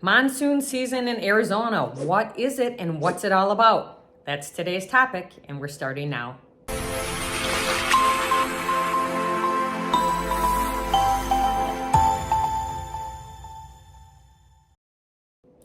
Monsoon season in Arizona. What is it and what's it all about? That's today's topic, and we're starting now.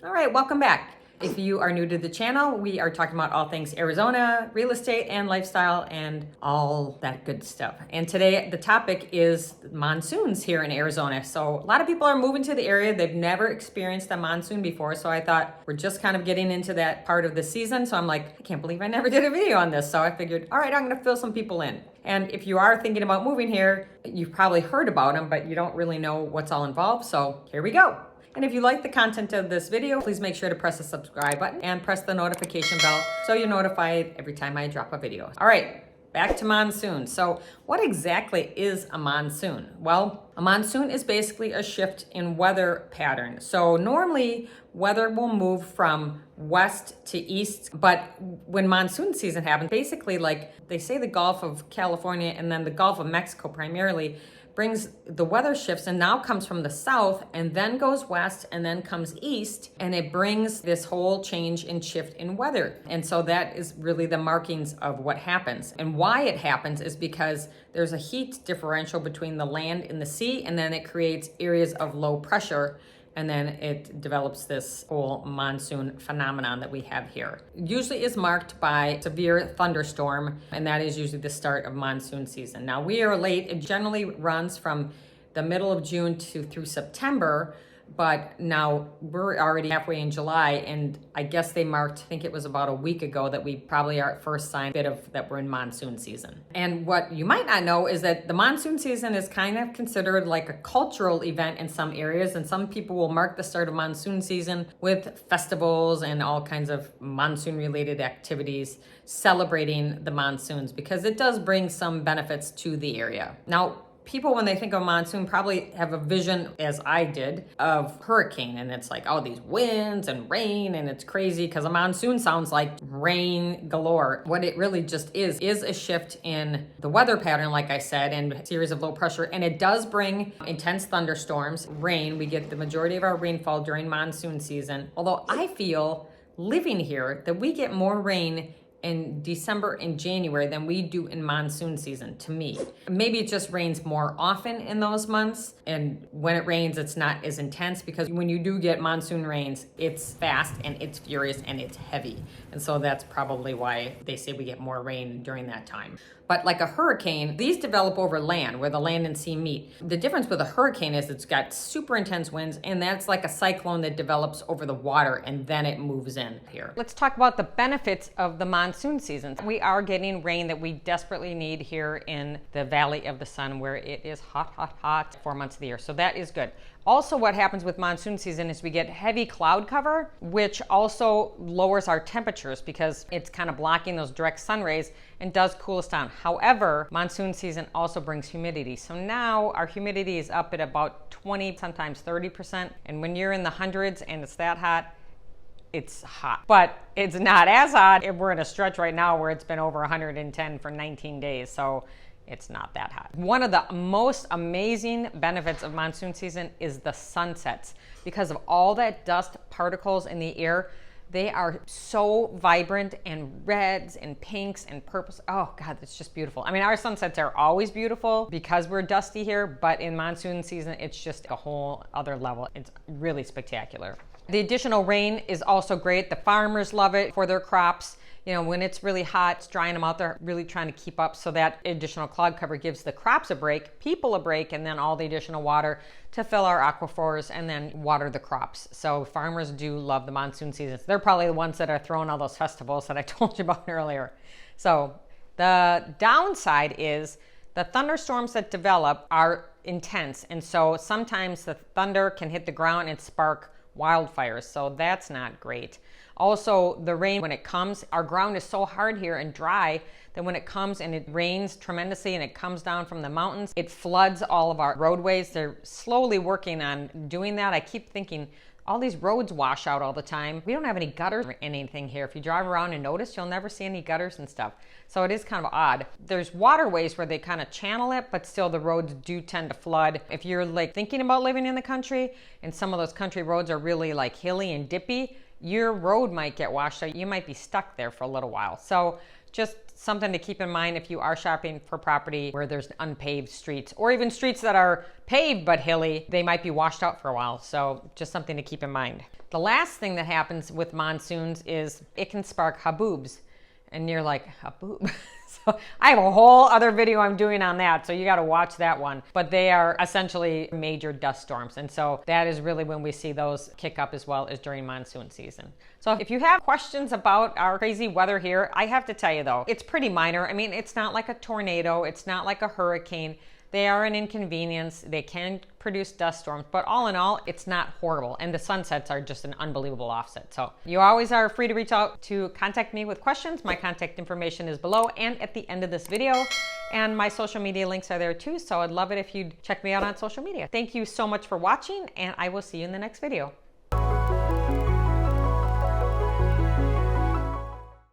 All right, welcome back. If you are new to the channel, we are talking about all things Arizona, real estate and lifestyle and all that good stuff. And today the topic is monsoons here in Arizona. So a lot of people are moving to the area. They've never experienced a monsoon before. So I thought we're just kind of getting into that part of the season. So I'm like, I can't believe I never did a video on this. So I figured, all right, I'm gonna fill some people in. And if you are thinking about moving here, you've probably heard about them, but you don't really know what's all involved. So here we go. And if you like the content of this video, please make sure to press the subscribe button and press the notification bell so you're notified every time I drop a video. All right, back to monsoon. So what exactly is a monsoon? Well, a monsoon is basically a shift in weather pattern. So normally weather will move from west to east, but when monsoon season happens, basically like they say the Gulf of California and then the Gulf of Mexico primarily brings the weather shifts and now comes from the south and then goes west and then comes east, and it brings this whole change and shift in weather. And so that is really the markings of what happens. And why it happens is because there's a heat differential between the land and the sea, and then it creates areas of low pressure, and then it develops this whole monsoon phenomenon that we have here. It usually is marked by severe thunderstorm, and that is usually the start of monsoon season. Now we are late. It generally runs from the middle of June through September, but now we're already halfway in July, and I guess they marked, I think it was about a week ago, that we probably are at first sign that we're in monsoon season. And what you might not know is that the monsoon season is kind of considered like a cultural event in some areas, and some people will mark the start of monsoon season with festivals and all kinds of monsoon related activities celebrating the monsoons, because it does bring some benefits to the area. Now, people, when they think of monsoon, probably have a vision, as I did, of hurricane. And it's like, oh, these winds and rain, and it's crazy because a monsoon sounds like rain galore. What it really just is a shift in the weather pattern, like I said, and a series of low pressure. And it does bring intense thunderstorms, rain. We get the majority of our rainfall during monsoon season. Although I feel, living here, that we get more rain in December and January than we do in monsoon season, to me. Maybe it just rains more often in those months, and when it rains, it's not as intense, because when you do get monsoon rains, it's fast and it's furious and it's heavy. And so that's probably why they say we get more rain during that time. But like a hurricane, these develop over land where the land and sea meet. The difference with a hurricane is it's got super intense winds, and that's like a cyclone that develops over the water and then it moves in here. Let's talk about the benefits of the monsoon season. We are getting rain that we desperately need here in the Valley of the Sun, where it is hot, hot, hot 4 months of the year. So that is good. Also, what happens with monsoon season is we get heavy cloud cover, which also lowers our temperatures because it's kind of blocking those direct sun rays and does cool us down. However, monsoon season also brings humidity. So now our humidity is up at about 20, sometimes 30%. And when you're in the hundreds and it's that hot, it's hot. But it's not as hot. We're in a stretch right now where it's been over 110 for 19 days. So it's not that hot. One of the most amazing benefits of monsoon season is the sunsets. Because of all that dust particles in the air, they are so vibrant, and reds and pinks and purples. Oh God, it's just beautiful. I mean, our sunsets are always beautiful because we're dusty here, but in monsoon season, it's just a whole other level. It's really spectacular. The additional rain is also great. The farmers love it for their crops. You know, when it's really hot, it's drying them out. They're really trying to keep up, so that additional cloud cover gives the crops a break, people a break, and then all the additional water to fill our aquifers and then water the crops. So farmers do love the monsoon season. They're probably the ones that are throwing all those festivals that I told you about earlier. So the downside is the thunderstorms that develop are intense. And so sometimes the thunder can hit the ground and spark wildfires. So that's not great. Also, the rain, when it comes, our ground is so hard here and dry that when it comes and it rains tremendously and it comes down from the mountains, it floods all of our roadways. They're slowly working on doing that. I keep thinking all these roads wash out all the time. We don't have any gutters or anything here. If you drive around and notice, you'll never see any gutters and stuff. So it is kind of odd. There's waterways where they kind of channel it, but still the roads do tend to flood. If you're like thinking about living in the country and some of those country roads are really like hilly and dippy, your road might get washed out. You might be stuck there for a little while. So just something to keep in mind if you are shopping for property where there's unpaved streets, or even streets that are paved but hilly, they might be washed out for a while. So just something to keep in mind. The last thing that happens with monsoons is it can spark haboobs. And you're like, haboob? So I have a whole other video I'm doing on that, so you got to watch that one. But they are essentially major dust storms, and so that is really when we see those kick up, as well as during monsoon season. So if you have questions about our crazy weather here, I have to tell you though, it's pretty minor. I mean, it's not like a tornado, it's not like a hurricane. They are an inconvenience. They can produce dust storms, but all in all, it's not horrible. And the sunsets are just an unbelievable offset. So you always are free to reach out to contact me with questions. My contact information is below and at the end of this video. And my social media links are there too. So I'd love it if you'd check me out on social media. Thank you so much for watching, and I will see you in the next video.